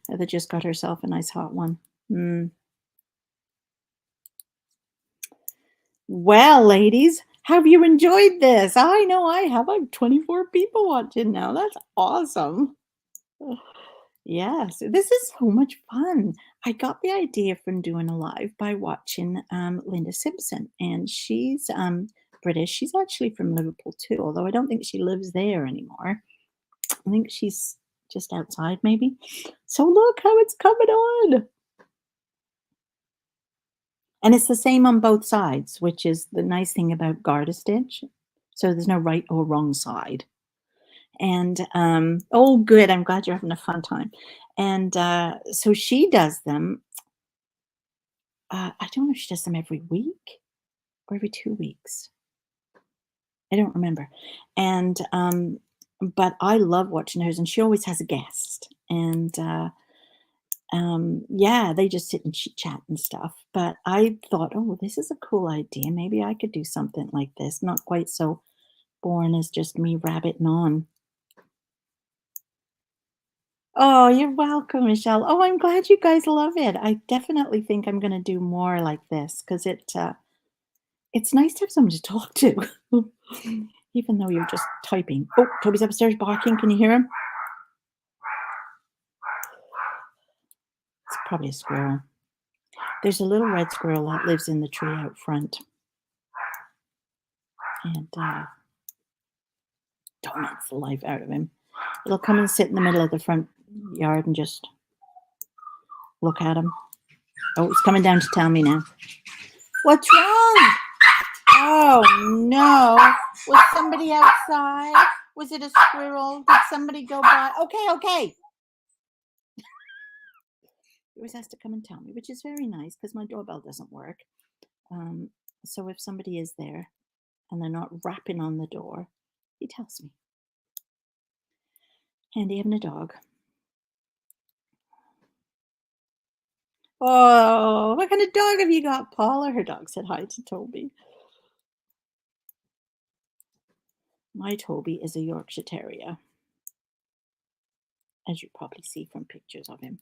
Heather just got herself a nice hot one. Mm. Well, ladies, have you enjoyed this? I know I have. I have 24 people watching now. That's awesome. Yes, this is so much fun. I got the idea from doing a live by watching Linda Simpson, and she's British. She's actually from Liverpool too, although I don't think she lives there anymore. I think she's just outside, maybe. So look how it's coming on. And it's the same on both sides, which is the nice thing about garter stitch. So there's no right or wrong side. And oh, good. I'm glad you're having a fun time. And so she does them. I don't know if she does them every week or every 2 weeks. I don't remember. And but I love watching hers, and she always has a guest. And yeah, they just sit and chit chat and stuff. But I thought, oh, this is a cool idea. Maybe I could do something like this. Not quite so boring as just me rabbiting on. Oh, you're welcome, Michelle. Oh, I'm glad you guys love it. I definitely think I'm going to do more like this because it's nice to have someone to talk to, even though you're just typing. Oh, Toby's upstairs barking. Can you hear him? It's probably a squirrel. There's a little red squirrel that lives in the tree out front, and torments the life out of him. It'll come and sit in the middle of the front yard and just look at him. Oh, it's coming down to tell me now. What's wrong? Oh no. Was somebody outside? Was it a squirrel? Did somebody go by? Okay. He always has to come and tell me, which is very nice because my doorbell doesn't work. So if somebody is there and they're not rapping on the door, he tells me. Handy having a dog. Oh, what kind of dog have you got, Paula? Her dog said hi to Toby. My Toby is a Yorkshire Terrier, as you probably see from pictures of him.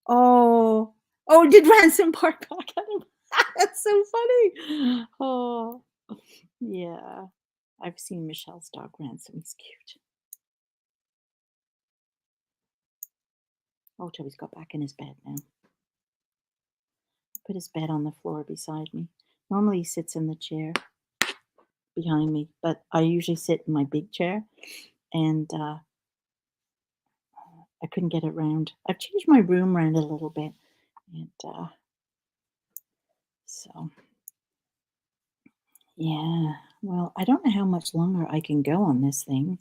Oh, did Ransom bark back at him? That's so funny. Oh, yeah. I've seen Michelle's dog Ransom. He's cute. Oh, Toby's got back in his bed now. Put his bed on the floor beside me. Normally he sits in the chair behind me, but I usually sit in my big chair, and I couldn't get it round. I've changed my room around a little bit, and so yeah. Well, I don't know how much longer I can go on this thing.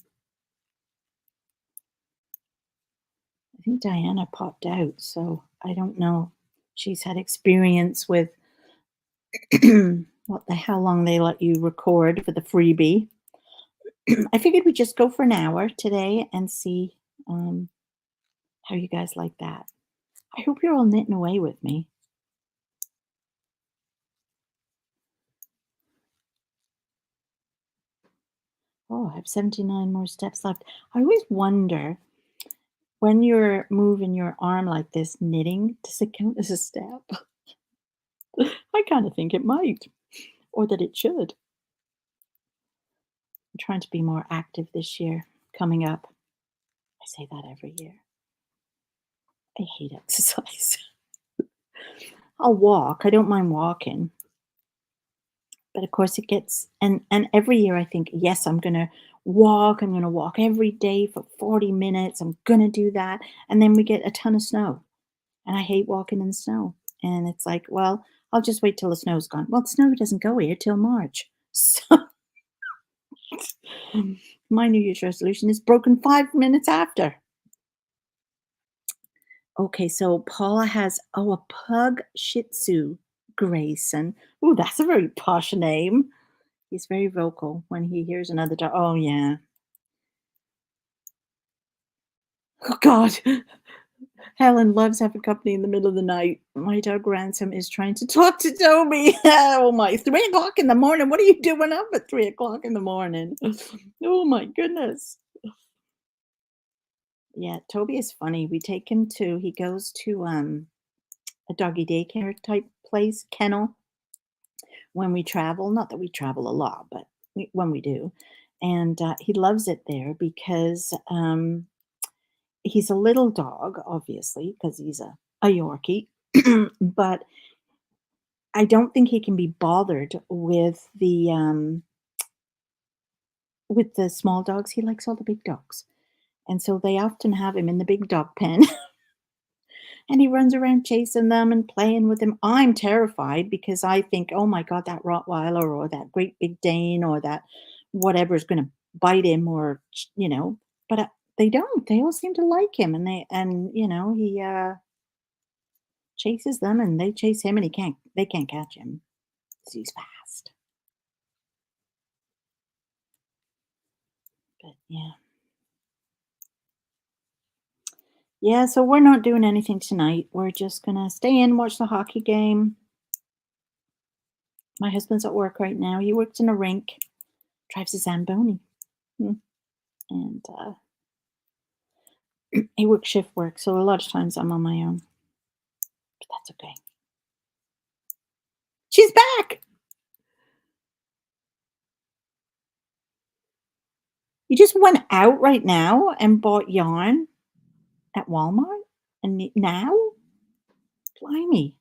I think Diana popped out, so I don't know. She's had experience with how long they let you record for the freebie. I figured we'd just go for an hour today and see how you guys like that. I hope you're all knitting away with me. Oh, I have 79 more steps left. I always wonder when you're moving your arm like this, knitting, does it count as a step? I kind of think it might, or that it should. I'm trying to be more active this year coming up. I say that every year. I hate exercise. I'll walk. I don't mind walking. But of course it gets and every year I think, yes, I'm gonna walk every day for 40 minutes. I'm gonna do that. And then we get a ton of snow. And I hate walking in the snow. And it's like, well, I'll just wait till the snow's gone. Well, the snow doesn't go here till March. So my New Year's resolution is broken 5 minutes after. Okay, so Paula has a pug Shih Tzu, Grayson. Oh, that's a very posh name. He's very vocal when he hears another dog. Oh, yeah. Oh, God. Helen loves having company in the middle of the night. My dog Ransom is trying to talk to Toby. Oh, my. 3 o'clock in the morning. What are you doing up at 3 o'clock in the morning? Oh, my goodness. Yeah, Toby is funny. We take him he goes to a doggy daycare type place, kennel, when we travel. Not that we travel a lot, but when we do. And he loves it there because he's a little dog, obviously, because he's a Yorkie. But I don't think he can be bothered with the small dogs. He likes all the big dogs. And so they often have him in the big dog pen and he runs around chasing them and playing with them. I'm terrified because I think, oh my God, that Rottweiler or that great big Dane or that whatever is going to bite him but they don't. They all seem to like him he chases them and they chase him and they can't catch him 'cause he's fast. But yeah. Yeah, so we're not doing anything tonight. We're just gonna stay in, watch the hockey game. My husband's at work right now. He works in a rink, drives a Zamboni. Mm, And he works shift work, so a lot of times I'm on my own. But that's okay. She's back. You just went out right now and bought yarn at Walmart? And now? Blimey.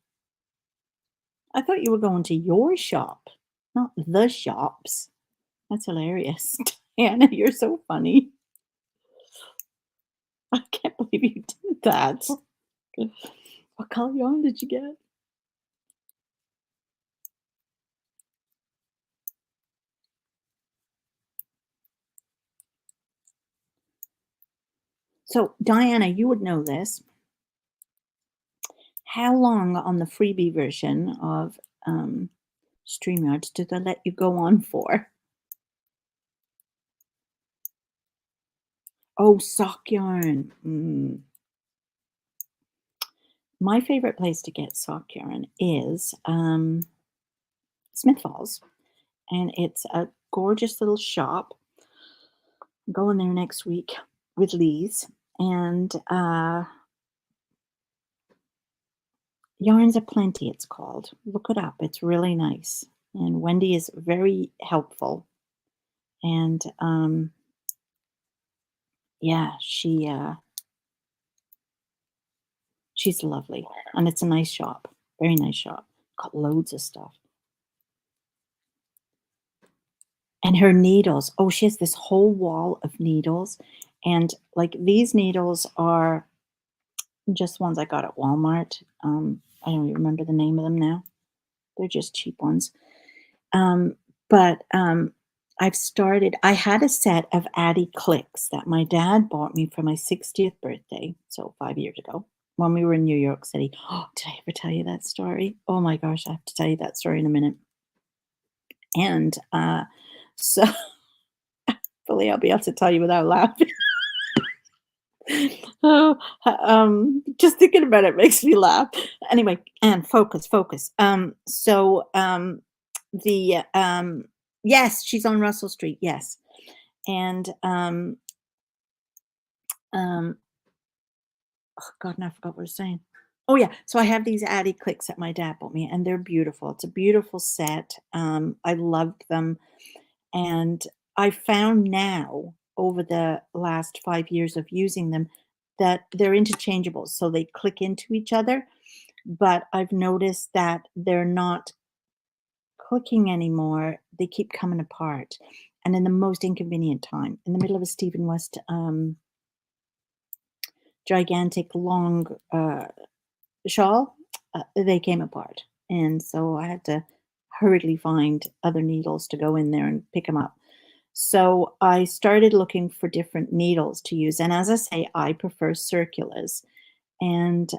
I thought you were going to your shop, not the shops. That's hilarious. Diana, you're so funny. I can't believe you did that. What color yarn did you get? So, Diana, you would know this. How long on the freebie version of StreamYard did they let you go on for? Oh, sock yarn. My favorite place to get sock yarn is Smith Falls, and it's a gorgeous little shop. I'm going there next week with Lee's, and Yarns Aplenty, it's called. Look it up. It's really nice. And Wendy is very helpful. And yeah, she's lovely. And it's a nice shop. Very nice shop. Got loads of stuff. And her needles. Oh, she has this whole wall of needles. And like these needles are just ones I got at Walmart. I don't even remember the name of them now. They're just cheap ones. But I had a set of Addie clicks that my dad bought me for my 60th birthday, so 5 years ago, when we were in New York City. Oh, did I ever tell you that story? Oh my gosh, I have to tell you that story in a minute. And so hopefully I'll be able to tell you without laughing. Oh, just thinking about it makes me laugh. Anyway, and focus. The yes, she's on Russell Street. Yes, And um, oh God, now I forgot what I was saying. Oh yeah, so I have these Addy clicks that my dad bought me, and they're beautiful. It's a beautiful set. I loved them, and I found now over the last 5 years of using them that they're interchangeable, so they click into each other. But I've noticed that they're not clicking anymore. They keep coming apart, and in the most inconvenient time, in the middle of a Stephen West gigantic long shawl, they came apart. And so I had to hurriedly find other needles to go in there and pick them up. So I started looking for different needles to use. And as I say, I prefer circulars. And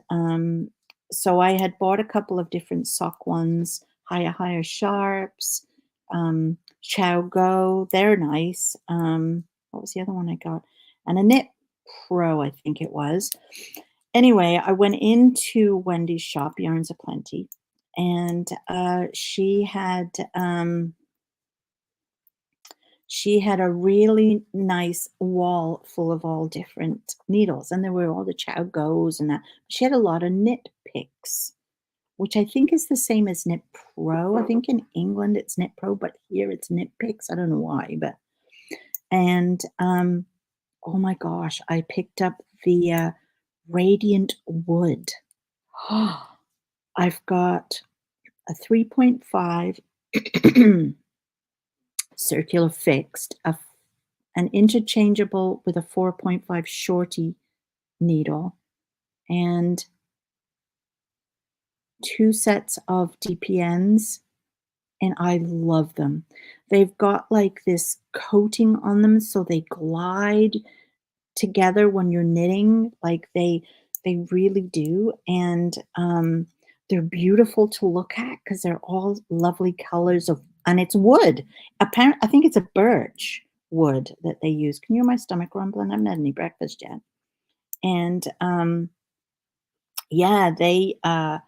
so I had bought a couple of different sock ones, higher sharps, Chow Go. They're nice. What was the other one I got? And a Knit Pro, I think it was. Anyway, I went into Wendy's shop, Yarns Aplenty, and she had a really nice wall full of all different needles, and there were all the Chow Goes and that. She had a lot of knit picks, which I think is the same as Knit Pro. I think in England it's Knit Pro, but here it's Knit Picks. I don't know why, but and oh my gosh, I picked up the Radiant Wood. I've got a 3.5 circular fixed, an interchangeable with a 4.5 shorty needle, and two sets of DPNs, and I love them. They've got like this coating on them so they glide together when you're knitting, like they really do. And they're beautiful to look at because they're all lovely colors of, and it's wood. Apparently, I think it's a birch wood that they use. Can you hear my stomach rumbling? I haven't had any breakfast yet. And yeah, they are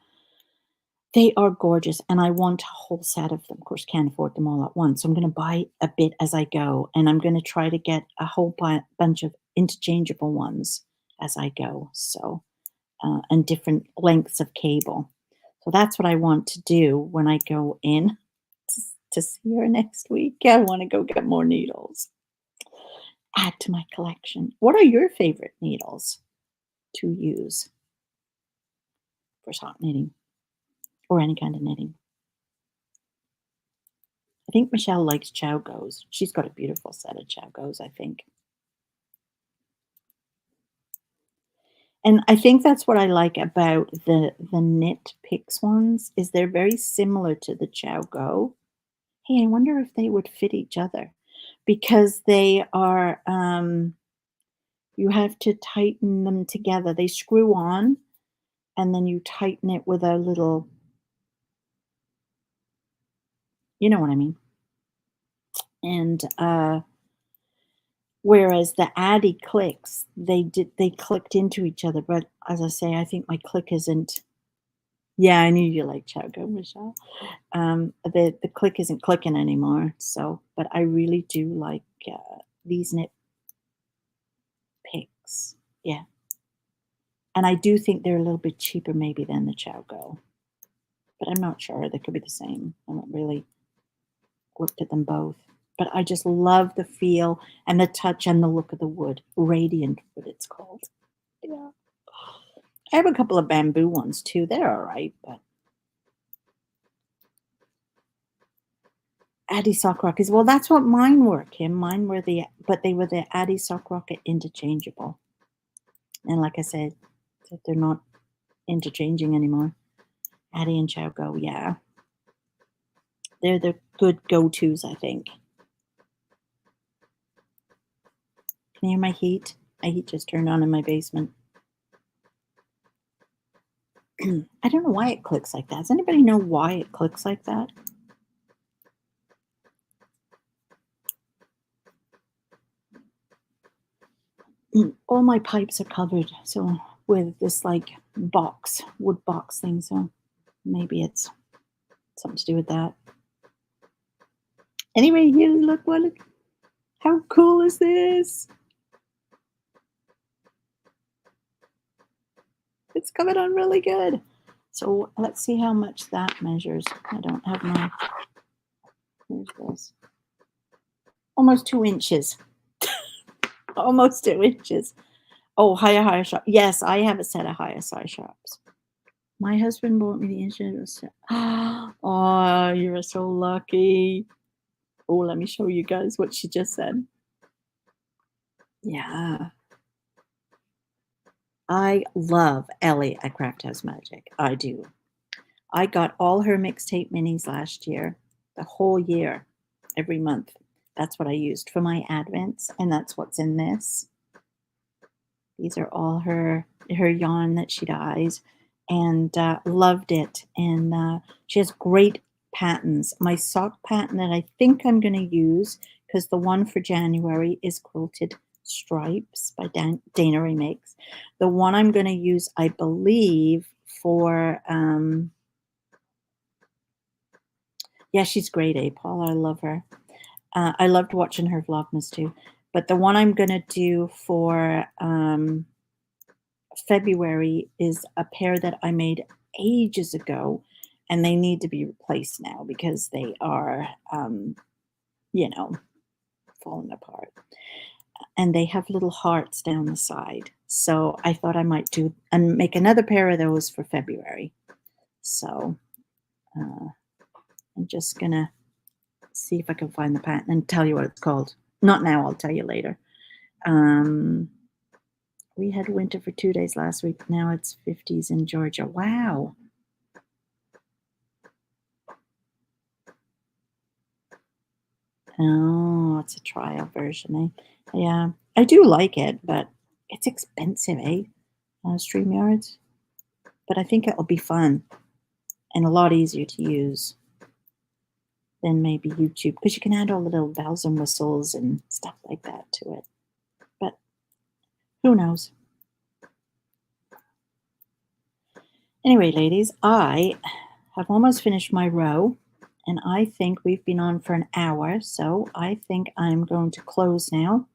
gorgeous, and I want a whole set of them. Of course, can't afford them all at once, so I'm gonna buy a bit as I go, and I'm gonna try to get a whole bunch of interchangeable ones as I go, so, and different lengths of cable. So that's what I want to do when I go in to see her next week. I wanna go get more needles, add to my collection. What are your favorite needles to use for sock knitting or any kind of knitting? I think Michelle likes Chow Goes. She's got a beautiful set of Chow Goes, I think. And I think that's what I like about the Knit Picks ones is they're very similar to the Chow Go. Hey, I wonder if they would fit each other because they are you have to tighten them together. They screw on and then you tighten it with a little, you know what I mean. And whereas the Addy clicks, they clicked into each other, but as I say, I think my click isn't. Yeah, I knew you liked Choco, Michelle. The click isn't clicking anymore, so but I really do like these Knit Picks. Yeah, and I do think they're a little bit cheaper maybe than the Chow Go, but I'm not sure. They could be the same. I haven't really looked at them both. But I just love the feel and the touch and the look of the wood. Radiant wood, it's called. Yeah. I have a couple of bamboo ones too. They're all right, but Addy Sock Rockets. Well, that's what mine were, Kim. Mine were but they were the Addy Sock Rocket interchangeable. And like I said, they're not interchanging anymore. Addy and Chow Go, yeah. They're the good go-tos, I think. Can you hear my heat? My heat just turned on in my basement. I don't know why it clicks like that. Does anybody know why it clicks like that? All my pipes are covered so with this like wood box thing, so maybe it's something to do with that. Anyway, you look what How cool is this? It's coming on really good. So let's see how much that measures. I don't have my, here's this. Almost 2 inches. Almost 2 inches. Oh, higher sharp. Yes, I have a set of higher size sharps. My husband bought me the inches. Oh, you're so lucky. Oh, let me show you guys what she just said. Yeah. I love Ellie at Craft House Magic. I do. I got all her mixtape minis last year, the whole year, every month. That's what I used for my advents, and that's what's in this. These are all her yarn that she dyes, and loved it. And she has great patterns. My sock pattern that I think I'm going to use, because the one for January is Quilted Stripes by Dana Remakes. The one I'm going to use, I believe, for yeah, she's great, Paul. I love her. I loved watching her Vlogmas too. But the one I'm going to do for February is a pair that I made ages ago, and they need to be replaced now because they are, you know, falling apart. And they have little hearts down the side. So I thought I might do and make another pair of those for February. So I'm just going to see if I can find the pattern and tell you what it's called. Not now, I'll tell you later. We had winter for 2 days last week. Now it's 50s in Georgia. Wow. Oh, it's a trial version, eh? Yeah, I do like it, but it's expensive, eh? StreamYards. But I think it'll be fun and a lot easier to use than maybe YouTube, because you can add all the little bells and whistles and stuff like that to it. But who knows? Anyway, ladies, I have almost finished my row, and I think we've been on for an hour, so I think I'm going to close now.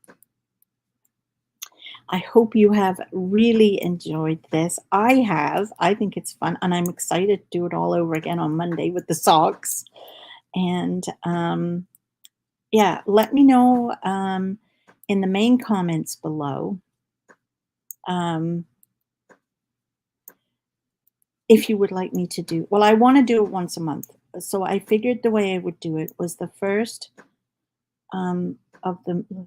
I hope you have really enjoyed this. I have. I think it's fun, and I'm excited to do it all over again on Monday with the socks. And yeah, let me know in the main comments below if you would like me to do. Well, I want to do it once a month. So I figured the way I would do it was the first of the.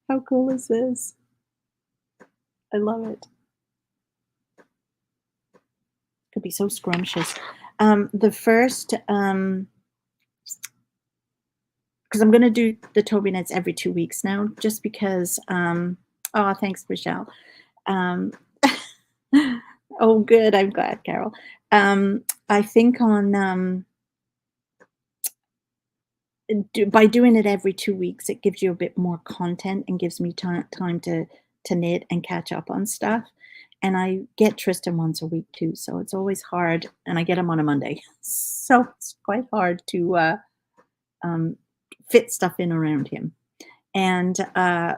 How cool is this? I love it. Could be so scrumptious. The first, because I'm going to do the Tobyknits every 2 weeks now, just because. Oh, thanks, Michelle. Oh, good. I'm glad, Carol. I think on by doing it every 2 weeks, it gives you a bit more content and gives me time to knit and catch up on stuff. And I get Tristan once a week too, so it's always hard. And I get him on a Monday, so it's quite hard to fit stuff in around him. And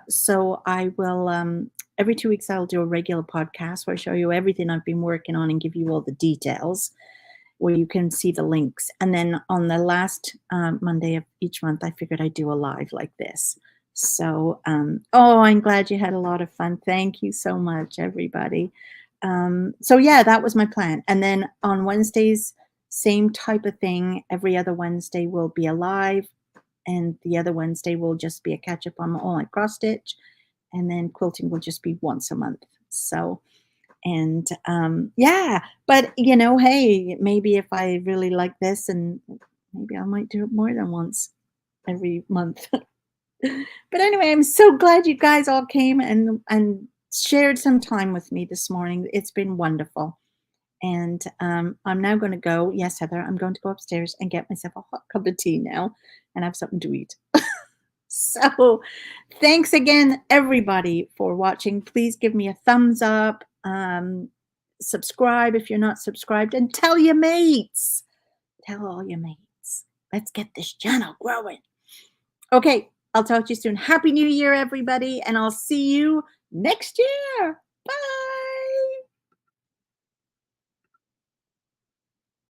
so I will every 2 weeks I'll do a regular podcast where I show you everything I've been working on and give you all the details, where you can see the links. And then on the last Monday of each month, I figured I'd do a live like this. So, oh, I'm glad you had a lot of fun. Thank you so much, everybody. So yeah, that was my plan. And then on Wednesdays, same type of thing. Every other Wednesday will be a live, and the other Wednesday will just be a catch up on all my cross stitch. And then quilting will just be once a month. So, and yeah, but hey, maybe if I really like this, and maybe I might do it more than once every month. But anyway, I'm so glad you guys all came and shared some time with me this morning. It's been wonderful. And I'm now going to go. Yes, Heather, I'm going to go upstairs and get myself a hot cup of tea now and have something to eat. So thanks again, everybody, for watching. Please give me a thumbs up. Subscribe if you're not subscribed, and tell your mates. Tell all your mates. Let's get this channel growing. Okay, I'll talk to you soon. Happy New Year, everybody, and I'll see you next year.